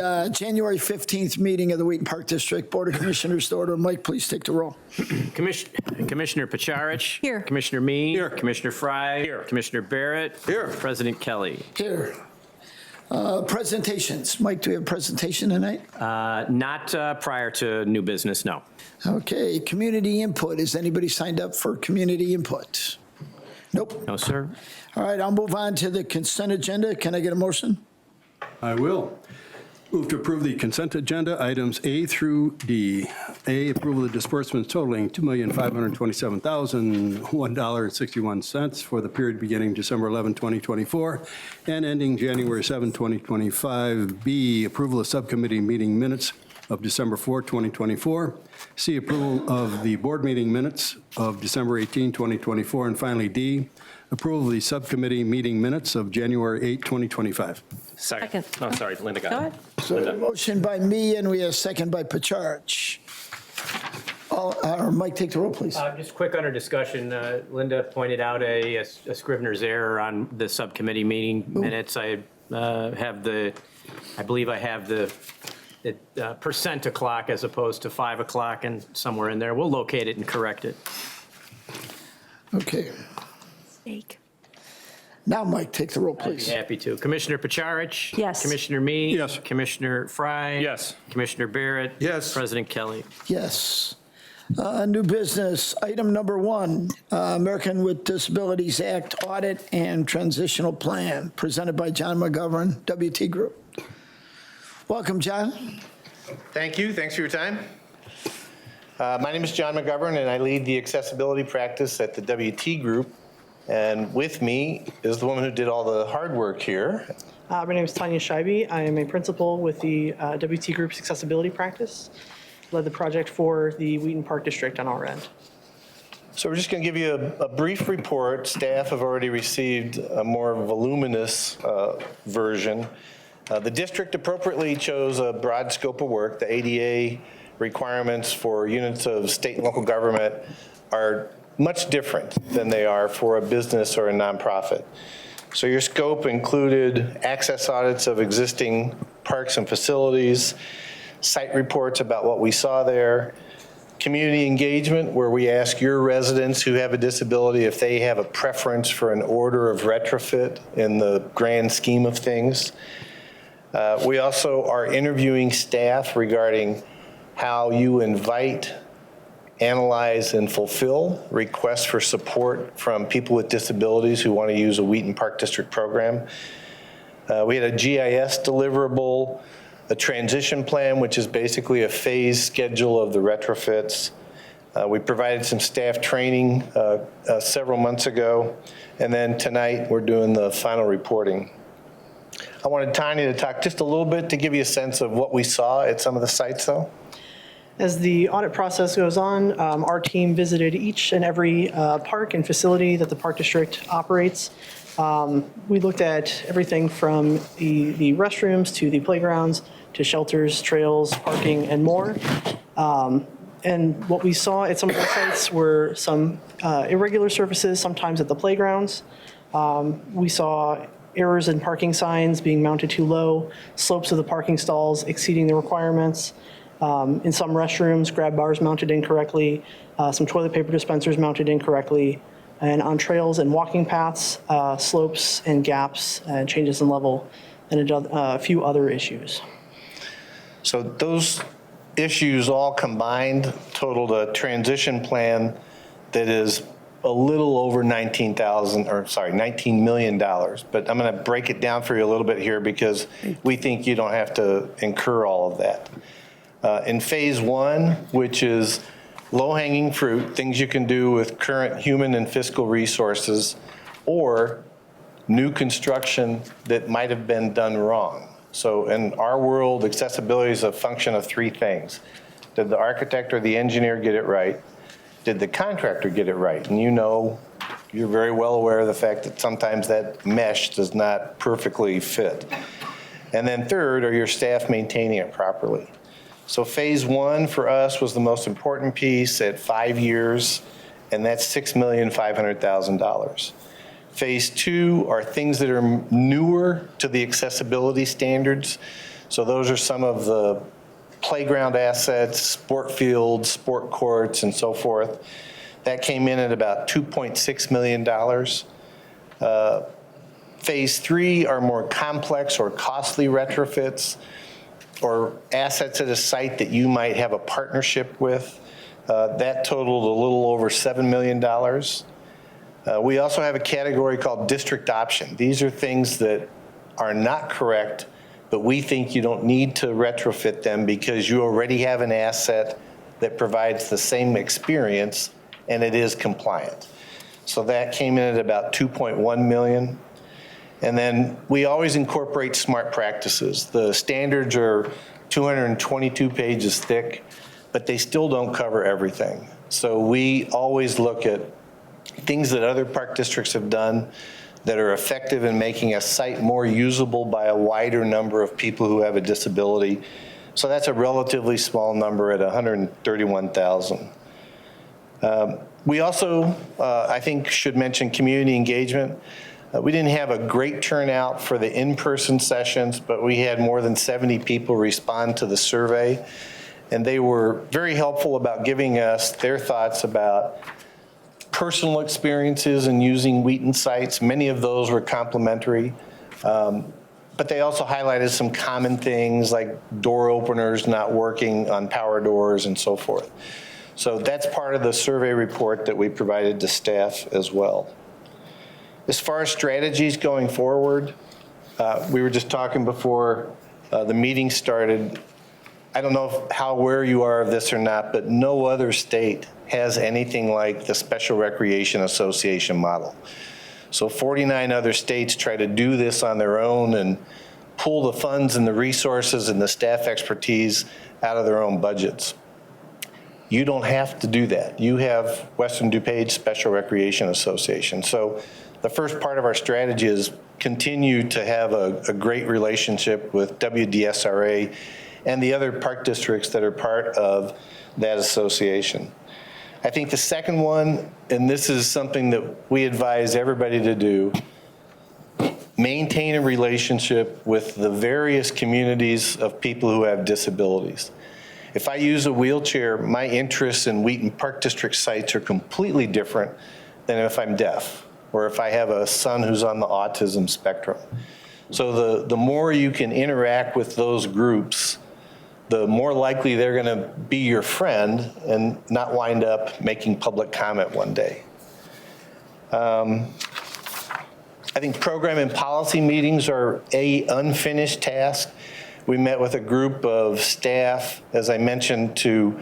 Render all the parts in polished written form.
the January 15th meeting of the Wheaton Park District Board of Commissioners to order. Mike, please take the roll. Commissioner Pacharich. Here. Commissioner Mead. Here. Commissioner Fry. Here. Commissioner Barrett. Here. President Kelly. Here. Presentations. Mike, do we have a presentation tonight? Not prior to new business, no. Okay, community input. Is anybody signed up for community input? Nope. No, sir. All right, I'll move on to the consent agenda. Can I get a motion? I will. Move to approve the consent agenda, items A through D. A, approval of disbursements totaling $2,527,001.61 for the period beginning December 11, 2024, and ending January 7, 2025. B, approval of subcommittee meeting minutes of December 4, 2024. C, approval of the board meeting minutes of December 18, 2024. And finally, D, approval of the subcommittee meeting minutes of January 8, 2025. Second. Oh, sorry, Linda got Go it. ahead. So a motion by me, and we have a second by Pacharich. Mike, take the roll, please. Just quick under discussion, Linda pointed out a Scrivener's error on the subcommittee meeting minutes. I believe I have the percent o'clock as opposed to 5 o'clock, and somewhere in there. We'll locate it and correct it. Okay. Steak. Now, Mike, take the roll, I'd be please. happy to. Commissioner Pacharich? Yes. Commissioner Mead? Yes. Commissioner Fry? Yes. Commissioner Barrett? Yes. President Kelly? Yes. New business, item number 1, American with Disabilities Act Audit and Transitional Plan, presented by John McGovern, WT Group. Welcome, John. Thank you. Thanks for your time. My name is John McGovern, and I lead the accessibility practice at the WT Group. And with me is the woman who did all the hard work here. My name is Tanya Scheibe. I am a principal with the WT Group's accessibility practice. Led the project for the Wheaton Park District on our end. So we're just going to give you a brief report. Staff have already received a more voluminous version. The district appropriately chose a broad scope of work. The ADA requirements for units of state and local government are much different than they are for a business or a nonprofit. So your scope included access audits of existing parks and facilities, site reports about what we saw there, community engagement, where we ask your residents who have a disability if they have a preference for an order of retrofit in the grand scheme of things. We also are interviewing staff regarding how you invite, analyze, and fulfill requests for support from people with disabilities who want to use a Wheaton Park District program. We had a GIS deliverable, a transition plan, which is basically a phased schedule of the retrofits. We provided some staff training several months ago, and then tonight we're doing the final reporting. I wanted Tanya to talk just a little bit to give you a sense of what we saw at some of the sites, though. As the audit process goes on, our team visited each and every park and facility that the Park District operates. We looked at everything from the restrooms to the playgrounds to shelters, trails, parking, and more. And what we saw at some of the sites were some irregular surfaces, sometimes at the playgrounds. We saw errors in parking signs being mounted too low, slopes of the parking stalls exceeding the requirements. In some restrooms, grab bars mounted incorrectly, some toilet paper dispensers mounted incorrectly, and on trails and walking paths, slopes and gaps and changes in level, and a few other issues. So those issues all combined totaled a transition plan that is a little over $19 million. But I'm going to break it down for you a little bit here because we think you don't have to incur all of that. In phase 1, which is low-hanging fruit, things you can do with current human and fiscal resources, or new construction that might have been done wrong. So in our world, accessibility is a function of 3 things. Did the architect or the engineer get it right? Did the contractor get it right? And you're very well aware of the fact that sometimes that mesh does not perfectly fit. And then third, are your staff maintaining it properly? So phase 1 for us was the most important piece at 5 years, and that's $6,500,000. Phase 2 are things that are newer to the accessibility standards. So those are some of the playground assets, sport fields, sport courts, and so forth. That came in at about $2.6 million. Phase 3 are more complex or costly retrofits or assets at a site that you might have a partnership with. That totaled a little over $7 million. We also have a category called district option. These are things that are not correct, but we think you don't need to retrofit them because you already have an asset that provides the same experience and it is compliant. So that came in at about 2.1 million. And then we always incorporate smart practices. The standards are 222 pages thick, but they still don't cover everything. So we always look at things that other park districts have done that are effective in making a site more usable by a wider number of people who have a disability. So that's a relatively small number at 131,000. We also, I think, should mention community engagement. We didn't have a great turnout for the in-person sessions, but we had more than 70 people respond to the survey. And they were very helpful about giving us their thoughts about personal experiences in using Wheaton sites. Many of those were complimentary. But they also highlighted some common things like door openers not working on power doors and so forth. So that's part of the survey report that we provided to staff as well. As far as strategies going forward, we were just talking before the meeting started. I don't know how aware you are of this or not, but no other state has anything like the Special Recreation Association model. So 49 other states try to do this on their own and pull the funds and the resources and the staff expertise out of their own budgets. You don't have to do that. You have Western DuPage Special Recreation Association. So the first part of our strategy is continue to have a great relationship with WDSRA and the other park districts that are part of that association. I think the second one, and this is something that we advise everybody to do, maintain a relationship with the various communities of people who have disabilities. If I use a wheelchair, my interests in Wheaton Park District sites are completely different than if I'm deaf, or if I have a son who's on the autism spectrum. So the more you can interact with those groups, the more likely they're going to be your friend and not wind up making public comment one day. I think program and policy meetings are an unfinished task. We met with a group of staff, as I mentioned, to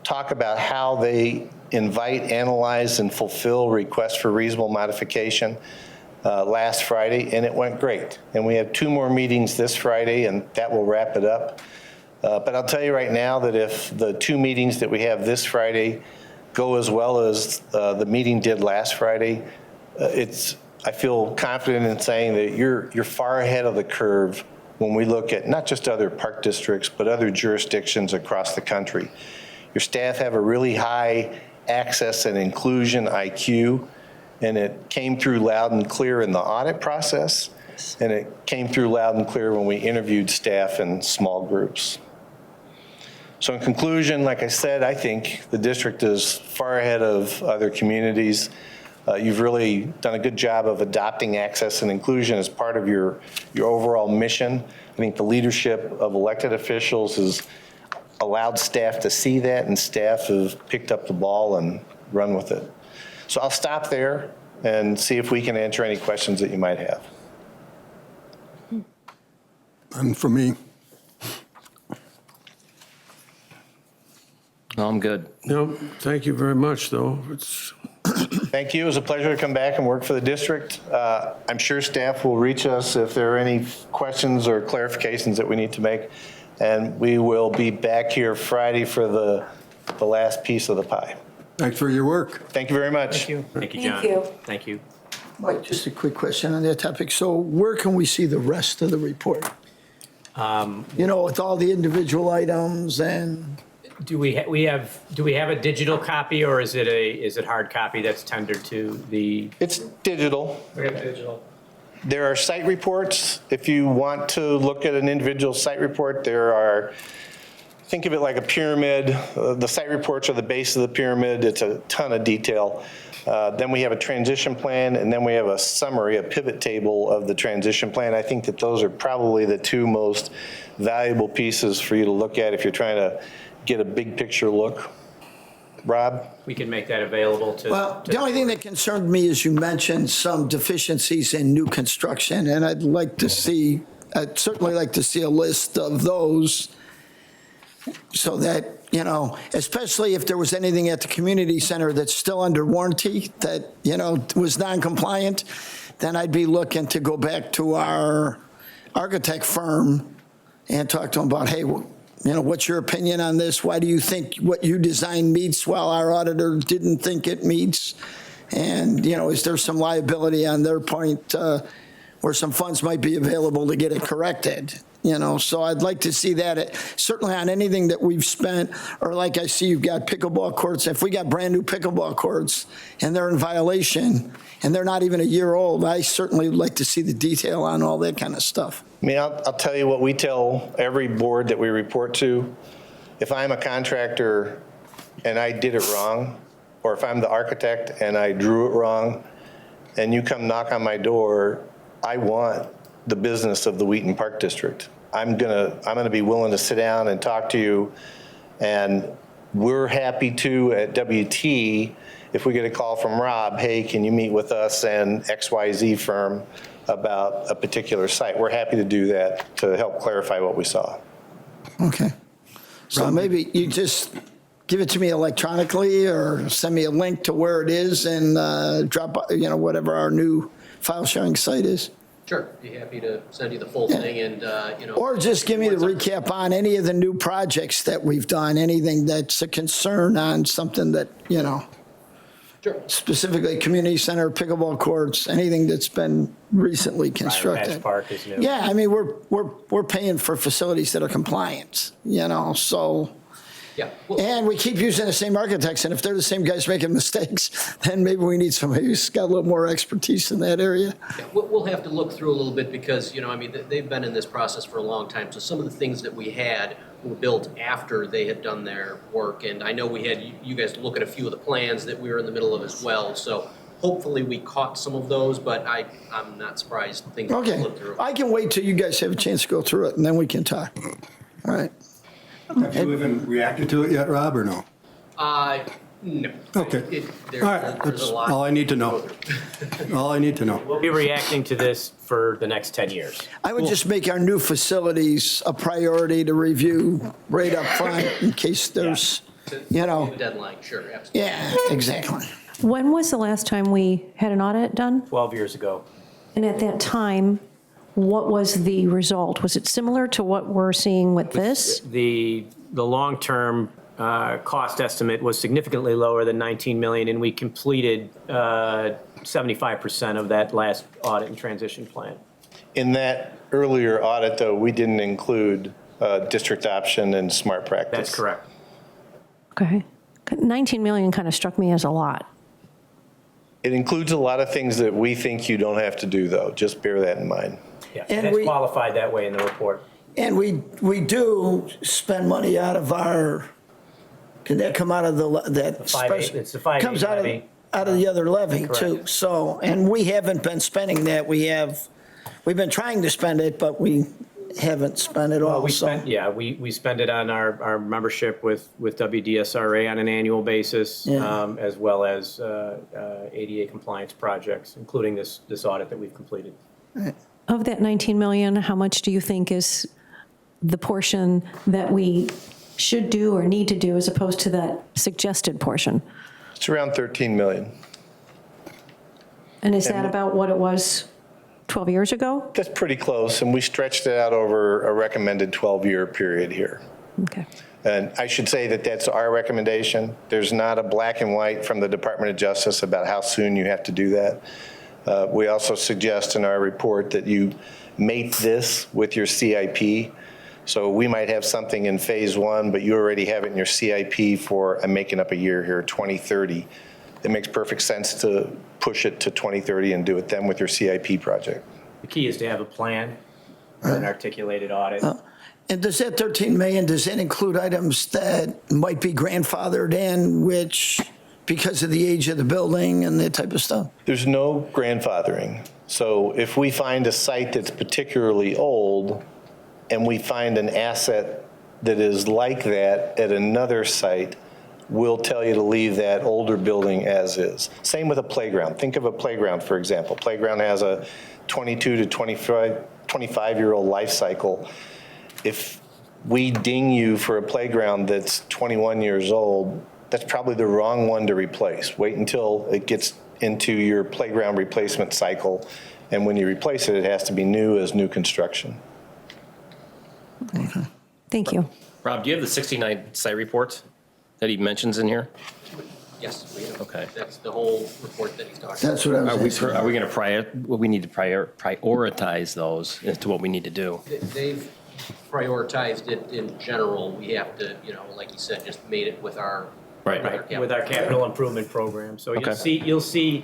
talk about how they invite, analyze, and fulfill requests for reasonable modification last Friday, and it went great. And we have 2 more meetings this Friday, and that will wrap it up. But I'll tell you right now that if the 2 meetings that we have this Friday go as well as the meeting did last Friday, I feel confident in saying that you're far ahead of the curve when we look at not just other park districts, but other jurisdictions across the country. Your staff have a really high access and inclusion IQ, and it came through loud and clear in the audit process, and it came through loud and clear when we interviewed staff in small groups. So in conclusion, like I said, I think the district is far ahead of other communities. You've really done a good job of adopting access and inclusion as part of your overall mission. I think the leadership of elected officials has allowed staff to see that, and staff have picked up the ball and run with it. So I'll stop there and see if we can answer any questions that you might have. And for me, No, I'm good. No, thank you very much, though. Thank you. It was a pleasure to come back and work for the district. I'm sure staff will reach us if there are any questions or clarifications that we need to make. And we will be back here Friday for the last piece of the pie. thanks for your work. Thank you very much. Thank you. Thank you, John. Thank you. Thank you. Mike, just a quick question on that topic. So where can we see the rest of the report? With all the individual items and, Do we have a digital copy, or is it hard copy that's tendered to the? It's digital. We have digital. There are site reports. If you want to look at an individual site report, there are, think of it like a pyramid. The site reports are the base of the pyramid. It's a ton of detail. Then we have a transition plan, and then we have a summary, a pivot table of the transition plan. I think that those are probably the two most valuable pieces for you to look at if you're trying to get a big picture look. Rob? We can make that available to. Well, the only thing that concerned me is you mentioned some deficiencies in new construction, and I'd certainly like to see a list of those so that, you know, especially if there was anything at the community center that's still under warranty that, you know, was non-compliant, then I'd be looking to go back to our architect firm and talk to them about, hey, you know, what's your opinion on this? Why do you think what you designed meets while our auditor didn't think it meets? And, you know, is there some liability on their point where some funds might be available to get it corrected? You know, so I'd like to see that certainly on anything that we've spent, or like I see you've got pickleball courts. If we got brand new pickleball courts and they're in violation and they're not even a year old, I certainly would like to see the detail on all that kind of stuff. I mean, I'll tell you what we tell every board that we report to. If I'm a contractor and I did it wrong, or if I'm the architect and I drew it wrong, and you come knock on my door, I want the business of the Wheaton Park District. I'm gonna be willing to sit down and talk to you, and we're happy to at WT if we get a call from Rob, hey, can you meet with us and XYZ firm about a particular site? We're happy to do that to help clarify what we saw. Okay. So maybe you just give it to me electronically or send me a link to where it is and drop, you know, whatever our new file sharing site is. Sure, be happy to send you the full thing and, you know. Or just give me the recap on any of the new projects that we've done, anything that's a concern on something that, you know, Sure. specifically community center, pickleball courts, anything that's been recently constructed. Patch Park is new. Yeah, I mean, we're paying for facilities that are compliant, you know, so. Yeah. Well, And we keep using the same architects, and if they're the same guys making mistakes, then maybe we need somebody who's got a little more expertise in that area. yeah, we'll have to look through a little bit because, you know, I mean, they've been in this process for a long time. So some of the things that we had were built after they had done their work. And I know we had you guys look at a few of the plans that we were in the middle of as well. So hopefully we caught some of those, but I'm not surprised things Okay, look through. I can wait till you guys have a chance to go through it, and then we can talk. All right. Have you even reacted to it yet, Rob, or no? No. Okay. There's All right, a that's lot all I need to know. go through. All I need to know. We'll be reacting to this for the next 10 years. I would just make our new facilities a priority to review right up front in case there's, you know, Deadline, sure, absolutely. yeah, exactly. When was the last time we had an audit done? 12 years ago. And at that time, what was the result? Was it similar to what we're seeing with this? The long-term cost estimate was significantly lower than 19 million, and we completed 75% of that last audit and transition plan. In that earlier audit, though, we didn't include district option and smart practice. That's correct. Okay. 19 million kind of struck me as a lot. It includes a lot of things that we think you don't have to do, though. Just bear that in mind. Yeah, And and it's we- qualified that way in the report. And we do spend money out of our, can that come out of that? It's the 580 Comes levy. out of the other levy too, Correct. so, and we haven't been spending that, we've been trying to spend it, but we haven't spent it all, We so. spent, yeah, we spend it on our membership with WDSRA on an annual basis, Yeah. as well as ADA compliance projects, including this audit that we've completed. Of that 19 million, how much do you think is the portion that we should do or need to do as opposed to that suggested portion? It's around 13 million. And is that about what it was 12 years ago? That's pretty close, and we stretched it out over a recommended 12-year period here. Okay. And I should say that that's our recommendation. There's not a black and white from the Department of Justice about how soon you have to do that. We also suggest in our report that you mate this with your CIP. So we might have something in phase one, but you already have it in your CIP for, I'm making up a year here, 2030. It makes perfect sense to push it to 2030 and do it then with your CIP project. The key is to have a plan, an articulated audit. And does that 13 million, does that include items that might be grandfathered in, which, because of the age of the building and that type of stuff? There's no grandfathering. So if we find a site that's particularly old and we find an asset that is like that at another site, we'll tell you to leave that older building as is. Same with a playground. Think of a playground, for example. Playground has a 22 to 25-year-old life cycle. If we ding you for a playground that's 21 years old, that's probably the wrong one to replace. Wait until it gets into your playground replacement cycle, and when you replace it, it has to be new as new construction. Thank you. Rob, do you have the 69 site reports that he mentions in here? Yes, we have. Okay. That's the whole report that he's talking about. That's what I was asking. Are we going to we need to prioritize those as to what we need to do? They've prioritized it in general. We have to, like you said, just made it with our. Right. With our capital improvement program. So Okay. you'll see,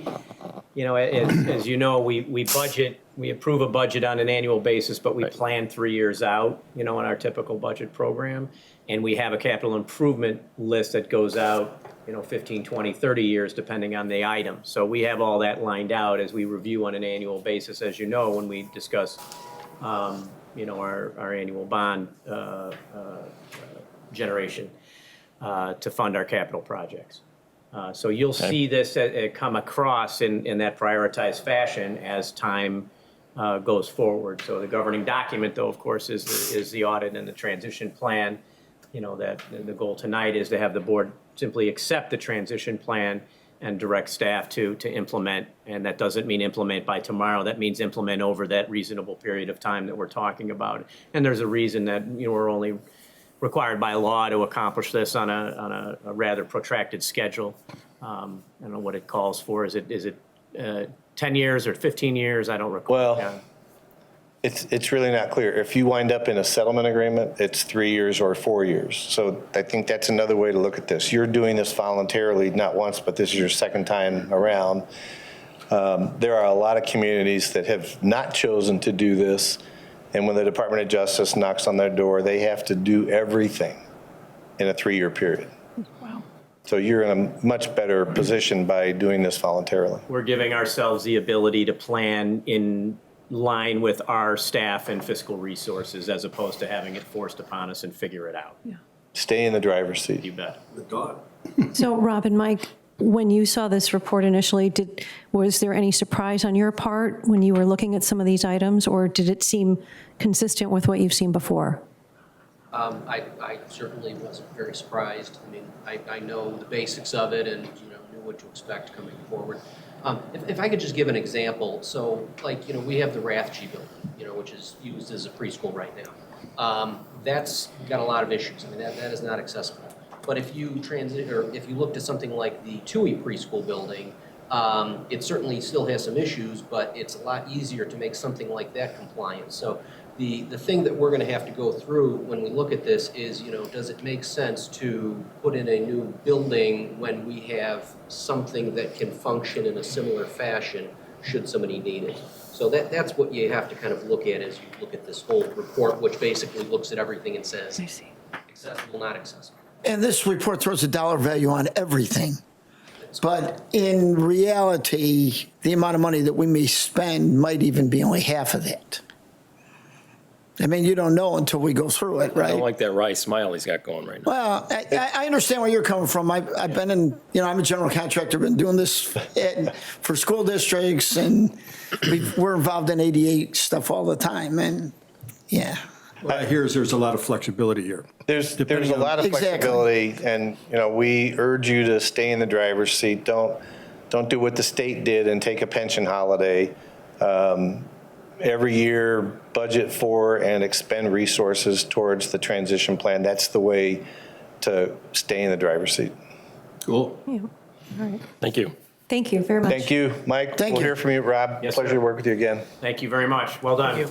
as you know, we budget, we approve a budget on an annual basis, but we Right. plan 3 years out, in our typical budget program. And we have a capital improvement list that goes out, 15, 20, 30 years, depending on the item. So we have all that lined out as we review on an annual basis, as you know, when we discuss, our annual bond generation. To fund our capital projects. So you'll see this come across in that prioritized fashion as time goes forward. So the governing document, though, of course, is the audit and the transition plan. That the goal tonight is to have the board simply accept the transition plan and direct staff to implement. And that doesn't mean implement by tomorrow. That means implement over that reasonable period of time that we're talking about. And there's a reason that we're only required by law to accomplish this on a rather protracted schedule. I don't know what it calls for. Is it 10 years or 15 years? I don't recall. Well, Yeah. it's really not clear. If you wind up in a settlement agreement, it's 3 years or 4 years. So I think that's another way to look at this. You're doing this voluntarily, not once, but this is your second time around. There are a lot of communities that have not chosen to do this. And when the Department of Justice knocks on their door, they have to do everything in a 3-year period. Wow. So you're in a much better position by doing this voluntarily. We're giving ourselves the ability to plan in line with our staff and fiscal resources as opposed to having it forced upon us and figure it out. Stay in the driver's seat. You bet. So Rob and Mike, when you saw this report initially, was there any surprise on your part when you were looking at some of these items, or did it seem consistent with what you've seen before? I certainly wasn't very surprised. I mean, I know the basics of it and, knew what to expect coming forward. If I could just give an example. So, we have the Rathje building, which is used as a preschool right now. That's got a lot of issues. I mean, that is not accessible. But if you if you looked at something like the TUI preschool building, it certainly still has some issues, but it's a lot easier to make something like that compliant. So the thing that we're going to have to go through when we look at this is, does it make sense to put in a new building when we have something that can function in a similar fashion should somebody need it? So that's what you have to kind of look at as you look at this whole report, which basically looks at everything and says, accessible, not accessible. And this report throws a dollar value on everything. But in reality, the amount of money that we may spend might even be only half of that. I mean, you don't know until we go through it, I right? don't like that wry smile he's got going right now. Well, I understand where you're coming from. I've been in, I'm a general contractor, been doing this for school districts, and we're involved in 88 stuff all the time, and yeah. What I hear is there's a lot of flexibility here. There's Depending a on- lot of Exactly. flexibility, and, we urge you to stay in the driver's seat. Don't do what the state did and take a pension holiday. Every year, budget for and expend resources towards the transition plan. That's the way to stay in the driver's seat. Cool. Yeah. All right. Thank you. Thank you very much. Thank you, Mike. Thank We'll you. hear from you, Rob. Yes, Pleasure sir. to work with you again. Thank you very much. Well done. You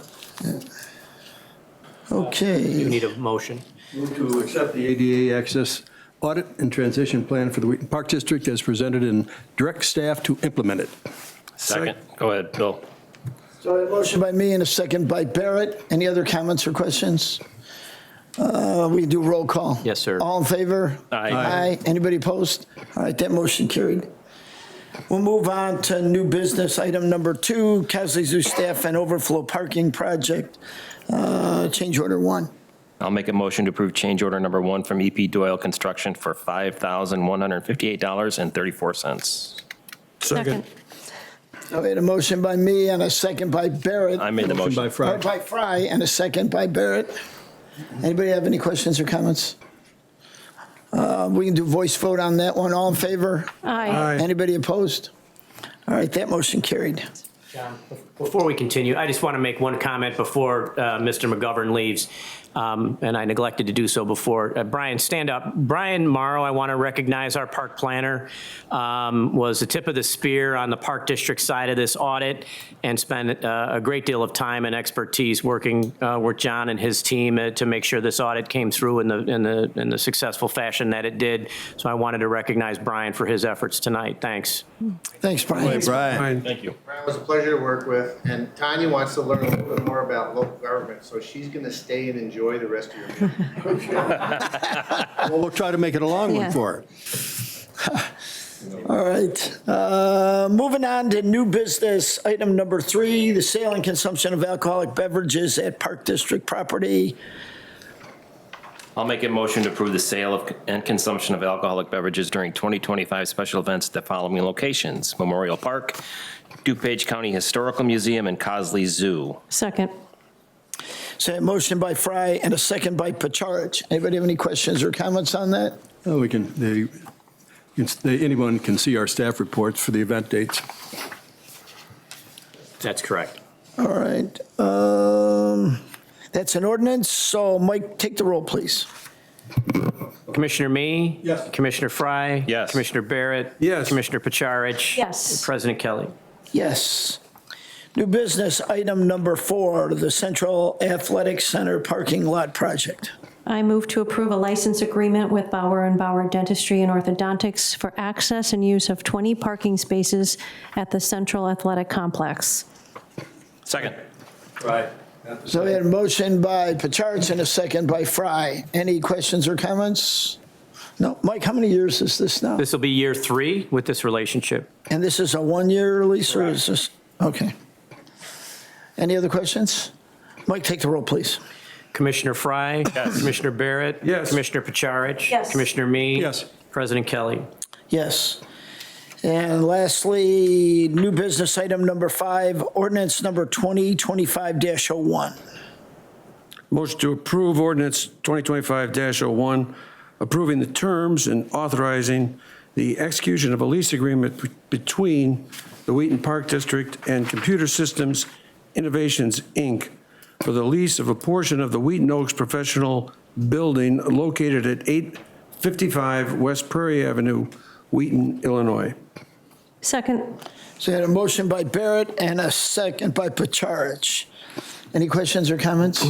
Okay. need a motion. Move to accept the ADA access audit and transition plan for the Wheaton Park District as presented and direct staff to implement it. Second. Go ahead, Bill. So a motion by me and a second by Barrett. Any other comments or questions? We can do roll call. Yes, sir. All in favor? Aye. Aye. Anybody opposed? All right, that motion carried. We'll move on to new business, item number 2, Kesley Zoo Staff and Overflow Parking Project, change order 1. I'll make a motion to approve change order number 1 from EP Doyle Construction for $5,158.34. Second. So we had a motion by me and a second by Barrett. I made the motion. By Fry. Or by Fry and a second by Barrett. Anybody have any questions or comments? We can do voice vote on that one. All in favor? Aye. Anybody opposed? All right, that motion carried. John, before we continue, I just want to make one comment before Mr. McGovern leaves, and I neglected to do so before. Brian, stand up. Brian Morrow, I want to recognize our park planner, was the tip of the spear on the Park District side of this audit and spent a great deal of time and expertise working with John and his team to make sure this audit came through in the successful fashion that it did. So I wanted to recognize Brian for his efforts tonight. Thanks. Thanks, Brian. Brian. Thank you. Brian, it was a pleasure to work with, and Tanya wants to learn a little bit more about local government, so she's going to stay and enjoy the rest of your meeting. Well, we'll try to make it a long Yeah. one for her. All right. Moving on to new business, item number 3, the sale and consumption of alcoholic beverages at Park District property. I'll make a motion to approve the sale of and consumption of alcoholic beverages during 2025 special events at the following locations: Memorial Park, DuPage County Historical Museum, and Cosley Zoo. Second. So a motion by Fry and a second by Pacharich. Anybody have any questions or comments on that? Oh, anyone can see our staff reports for the event dates. That's correct. All right. That's an ordinance, so Mike, take the roll, please. Commissioner Mee? Yes. Commissioner Fry? Yes. Commissioner Barrett? Yes. Commissioner Pacharich? Yes. President Kelly? Yes. New business, item number 4, the Central Athletic Center parking lot project. I move to approve a license agreement with Bauer & Bauer Dentistry and Orthodontics for access and use of 20 parking spaces at the Central Athletic Complex. Second. Right. So we had a motion by Pacharich and a second by Fry. Any questions or comments? No. Mike, how many years is this now? This will be year 3 with this relationship. And this is a 1-year lease, or is this? Okay. Any other questions? Mike, take the roll, please. Commissioner Fry? Yes. Commissioner Barrett? Yes. Commissioner Pacharich? Yes. Commissioner Mee? Yes. President Kelly? Yes. And lastly, new business item number 5, ordinance number 2025-01. Motion to approve ordinance 2025-01, approving the terms and authorizing the execution of a lease agreement between the Wheaton Park District and Computer Systems Innovations, Inc. for the lease of a portion of the Wheaton Oaks Professional Building located at 855 West Prairie Avenue, Wheaton, Illinois. Second. So I had a motion by Barrett and a second by Pacharich. Any questions or comments?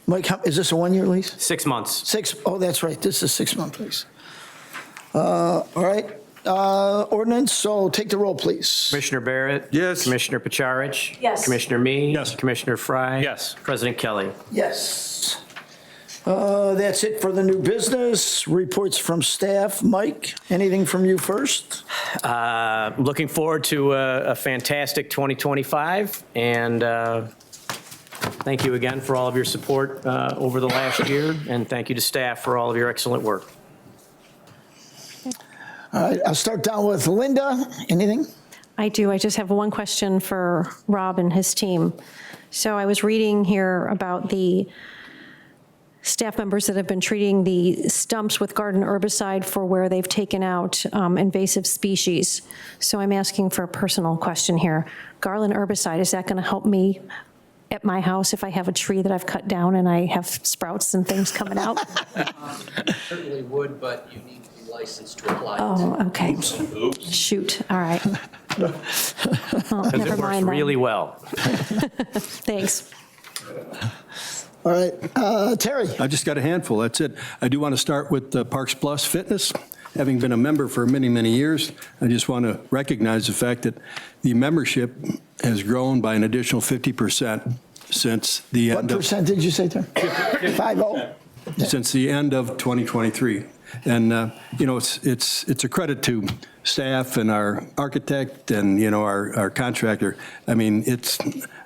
Mike, is this a 1-year lease? 6 months. 6, oh, that's right, this is a 6-month lease. All right, ordinance, so take the roll, please. Commissioner Barrett? Yes. Commissioner Pacharich? Yes. Commissioner Mee? Yes. Commissioner Fry? Yes. President Kelly? Yes. That's it for the new business. Reports from staff. Mike, anything from you first? Looking forward to a fantastic 2025, and thank you again for all of your support over the last year, and thank you to staff for all of your excellent work. All right, I'll start down with Linda. Anything? I do. I just have one question for Rob and his team. So I was reading here about the staff members that have been treating the stumps with garden herbicide for where they've taken out invasive species. So I'm asking for a personal question here. Garland herbicide, is that going to help me at my house if I have a tree that I've cut down and I have sprouts and things coming out? Certainly would, but you need to be licensed to apply it. Oh, okay. Shoot, all right. Oh, Because never it works mind then. really well. Thanks. All right, Terry. I just got a handful, that's it. I do want to start with Parks Plus Fitness. having been a member for many, many years, I just want to recognize the fact that the membership has grown by an additional 50% since the What end of, percent did you say, Terry? 50? since the end of 2023. And, it's a credit to staff and our architect and, our contractor. I mean,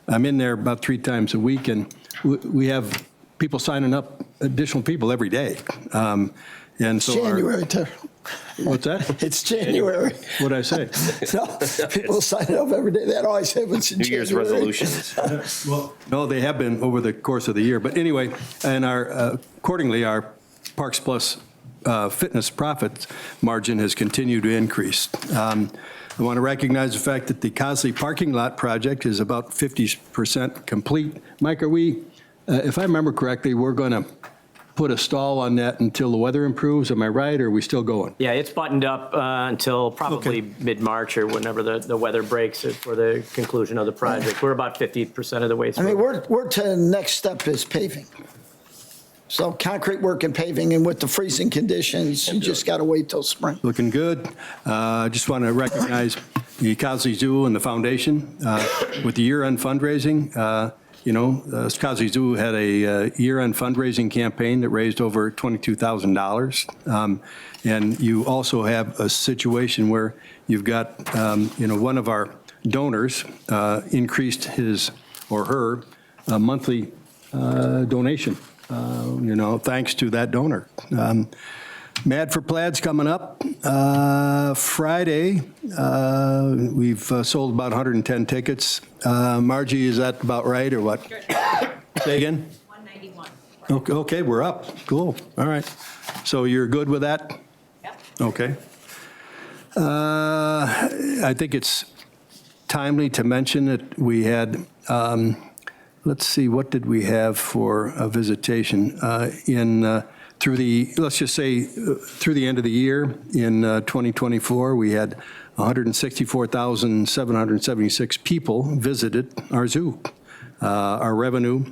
I'm in there about 3 times a week, and we have people signing up, additional people every day. And so January, Terry. What's that? It's January. What'd I say? So people sign up every day. That always happens in New January. Year's resolutions. No, they have been over the course of the year. But anyway, and accordingly, our Parks Plus fitness profit margin has continued to increase. I want to recognize the fact that the Cosley parking lot project is about 50% complete. Mike, are we, if I remember correctly, we're going to put a stall on that until the weather improves? Am I right, or are we still going? Yeah, it's buttoned up until probably Okay. mid-March or whenever the weather breaks for the conclusion of the project. We're about 50% of the way I through. mean, we're to the next step is paving. So concrete work and paving, and with the freezing conditions, you just got to wait till spring. Looking good. I just want to recognize the Cosley Zoo and the foundation with the year-end fundraising. Cosley Zoo had a year-end fundraising campaign that raised over $22,000. And you also have a situation where you've got, one of our donors increased his or her monthly donation, thanks to that donor. Mad for Plaid's coming up. Friday, we've sold about 110 tickets. Margie, is that about right, or what? Say again? 191. Okay, we're up. Cool. All right. So you're good with that? Yep. Okay. I think it's timely to mention that we had, let's see, what did we have for a visitation? Through the, let's just say, through the end of the year in 2024, we had 164,776 people visited our zoo. Our revenue,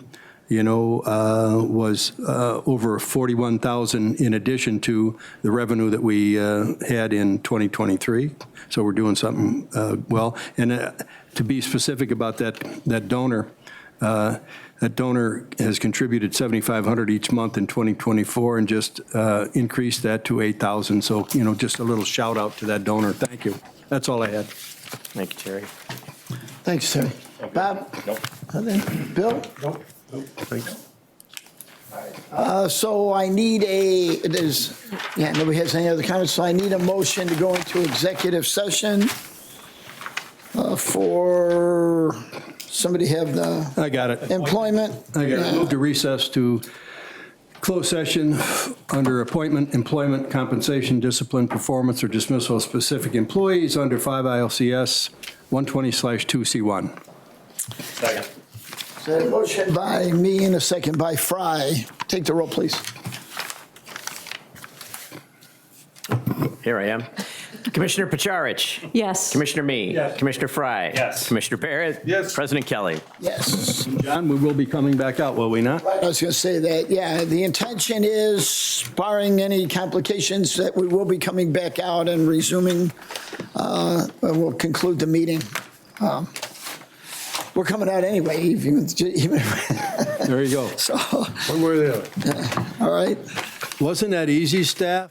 was over 41,000 in addition to the revenue that we had in 2023. So we're doing something well. And to be specific about that donor, that donor has contributed $7,500 each month in 2024 and just increased that to $8,000. So, just a little shout out to that donor. Thank you. That's all I had. Thank you, Terry. Thanks, Terry. Bob? Nope. Nothing? Bill? Nope. Thanks. So I need nobody has any other comments, so I need a motion to go into executive session for, somebody have the I got it. employment? I got it. Move to recess to closed session under appointment, employment, compensation, discipline, performance, or dismissal of specific employees under 5 ILCS 120/2C1. Second. So a motion by me and a second by Fry. Take the roll, please. Here I am. Commissioner Pacharich. Yes. Commissioner Me. Yes. Commissioner Fry. Yes. Commissioner Barrett. Yes. President Kelly. Yes. John, we will be coming back out, will we not? I was going to say that, yeah, the intention is, barring any complications, that we will be coming back out and resuming, we'll conclude the meeting. We're coming out anyway, even There you go. so, One way or the other. all right. Wasn't that easy, staff?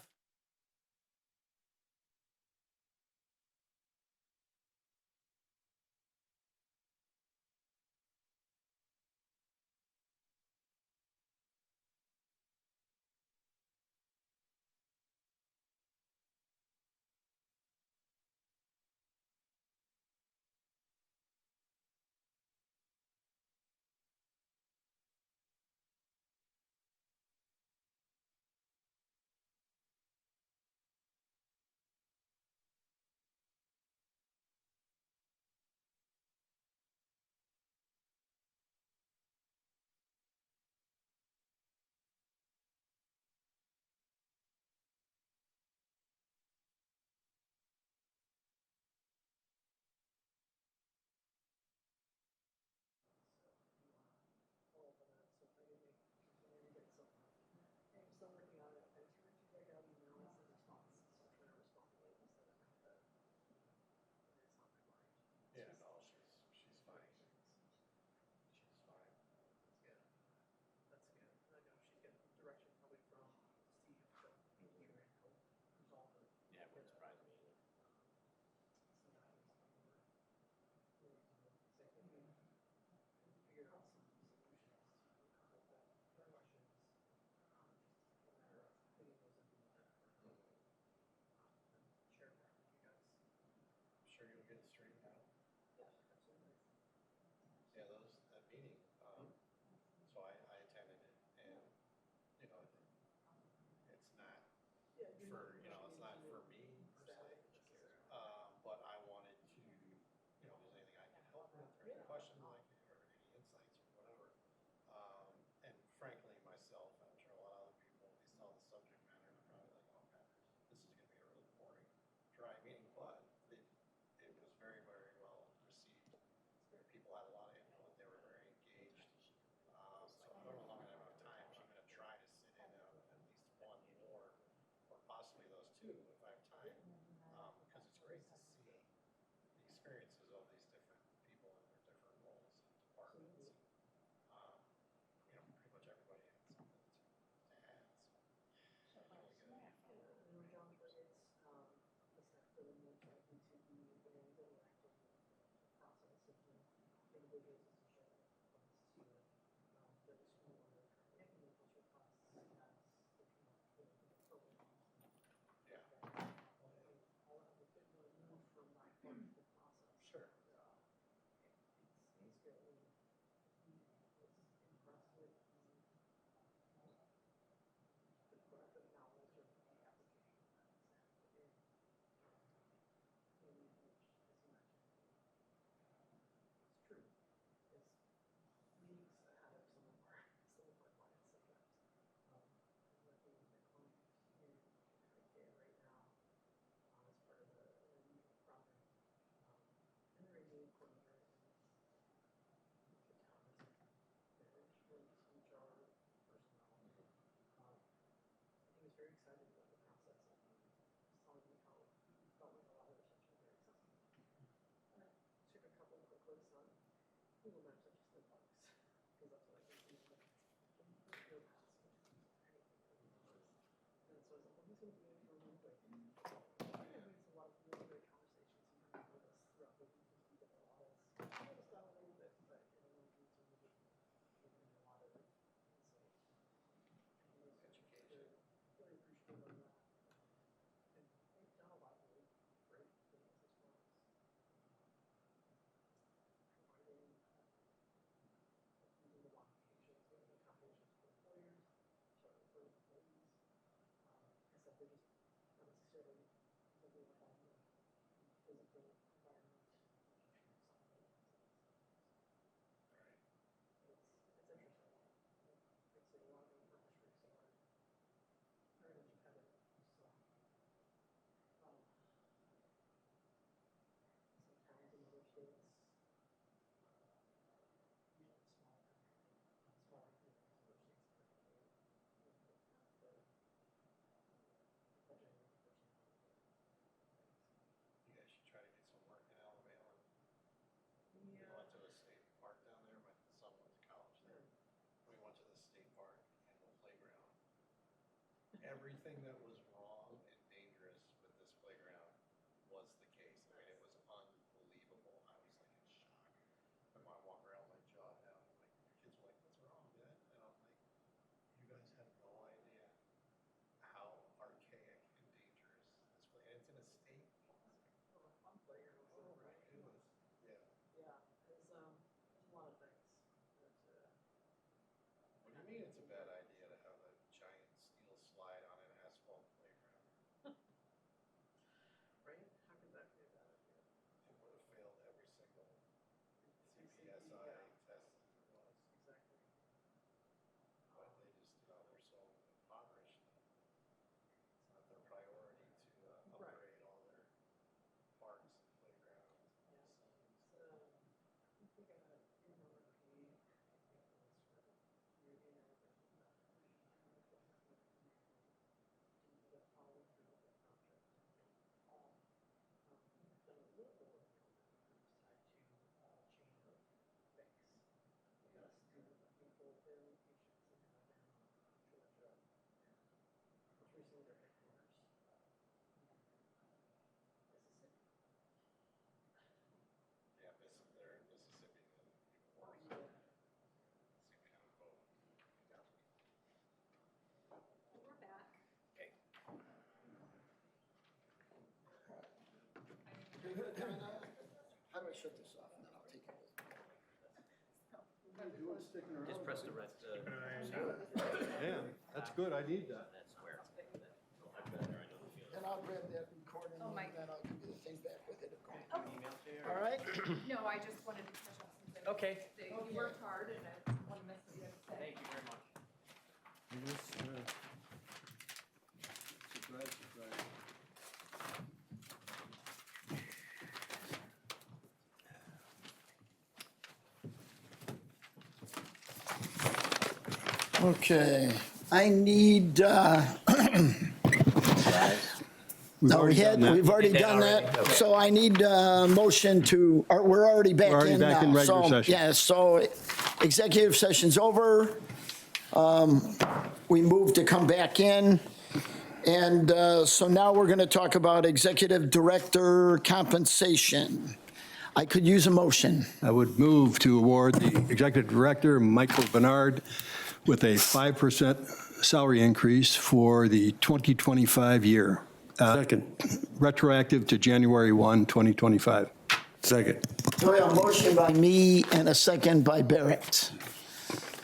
experiences of these different people in their different roles and departments. You know, pretty much everybody had something to add, so. And when John gets, the staff really more likely to be involved and active in the process of the individuals as a show requests to, the school or making those requests as they come up with the programs. Yeah. I'll have a bit more move from my part of the process. Sure. He's really, he was impressed with the breadth of knowledge of the application that staff put in. Which, as you mentioned, it's true. It's weeks ahead of some of our clients sometimes. Working with the client in Connecticut right now, as part of the usual program. And they're a new coordinator in the town is management, HR, personnel. He was very excited about the process and he was telling me how he felt like a lot of it was actually very accessible. And I took a couple of quick looks on Google Maps, I just did bugs, because that's what I can see. There's no paths, anything. And so I was like, well, he's going to be in for really quick. And we had a lot of really great conversations. He hung out with us throughout the week. He did a lot of slowed us down a little bit, but in a little bit, really giving me a lot of insight. And he was educated, really appreciative of that. And they've done a lot of really great things as far as providing using the modifications, the accommodations for employers, sorry, for employees. I said they're just not necessarily looking at all the physical environment. Right. It's interesting. Like I said, a lot of the different districts are very much ahead of us. So, some towns in other states, usually smaller, other states particularly, the budgeting and personnel. You guys should try to get some work in Alabama. We Yeah. went to a state park down there, my son went to college there. We went to the state park and the playground. Everything that was wrong and dangerous with this playground was the case. I mean, it was unbelievable. I was like in shock. My mom walked around with my jaw down. I'm like, your kids were like, what's wrong, Dad? And I'm like, you guys have no idea how archaic and dangerous this place. And it's in a state. Well, a fun playground. Oh, right. It was, yeah. Yeah, there's a lot of things that, What do you mean it's a bad idea to have a giant steel slide on an asphalt playground? right? How could that be a bad idea? It would have failed every single Yeah. CPSI test there was. Exactly. But they just, they're so impoverished. It's not their priority to upgrade all their parks and playgrounds and Yeah. facilities. I think I got in RFP, I think it was for year in didn't get follow through with the project. All, done a little bit of work on that, it was tied to chain of banks. Yes, people, their locations in Alabama, Georgia, and most recently their headquarters, Mississippi. Yeah, they're in Mississippi and even worse. Same kind of boat. We're back. Okay. How do I shut this off? And then I'll take it. Just press the red, Yeah, that's good, I need that. that's where. And I'll grab that recording Oh, my- and then I'll give you the thing back with it. Email to you? All right? No, I just wanted to catch up since I. Okay. You worked hard and I want to miss what you had to say. Thank you very much. Surprise, surprise. Okay, I need No, already done that. we've already did that done already? that. Okay. So I need a motion to, we're already back in now. We're already back in regular So, session. Yeah, so executive session's over. We move to come back in. And so now we're going to talk about executive director compensation. I could use a motion. I would move to award the Executive Director, Michael Bernard, with a 5% salary increase for the 2025 year, Second. retroactive to January 1, 2025. Second. So we have a motion by me and a second by Barrett.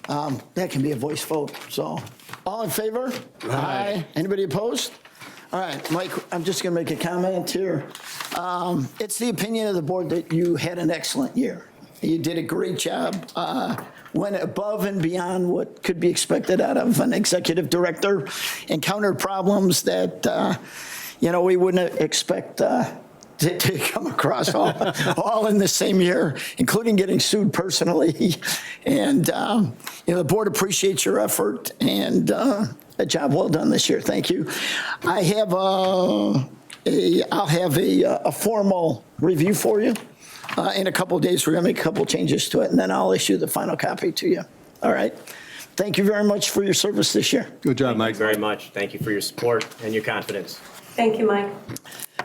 That can be a voice vote, so. All in favor? Aye. Anybody opposed? All right, Mike, I'm just going to make a comment here. It's the opinion of the board that you had an excellent year. You did a great job, went above and beyond what could be expected out of an executive director, encountered problems that, we wouldn't expect to come across all in the same year, including getting sued personally. And, the board appreciates your effort and a job well done this year. Thank you. I have I'll have a formal review for you. In a couple of days, we're going to make a couple changes to it, and then I'll issue the final copy to you. All right. Thank you very much for your service this year. Good job, Thank Mike. you very much. Thank you for your support and your confidence. Thank you, Mike.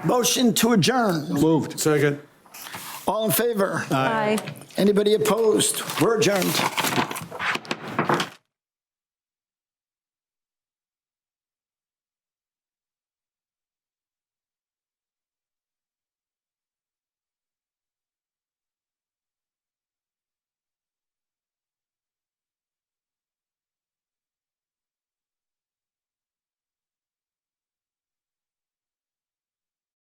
Motion to adjourn. Moved. Second. All in favor? Aye. Anybody opposed? We're adjourned.